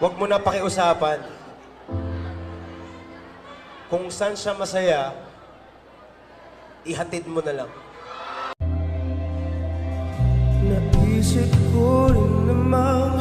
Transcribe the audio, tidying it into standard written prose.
Huwag mo na pakiusapan. Kung saan siya masaya, ihatid mo na lang. Naisip ko rin naman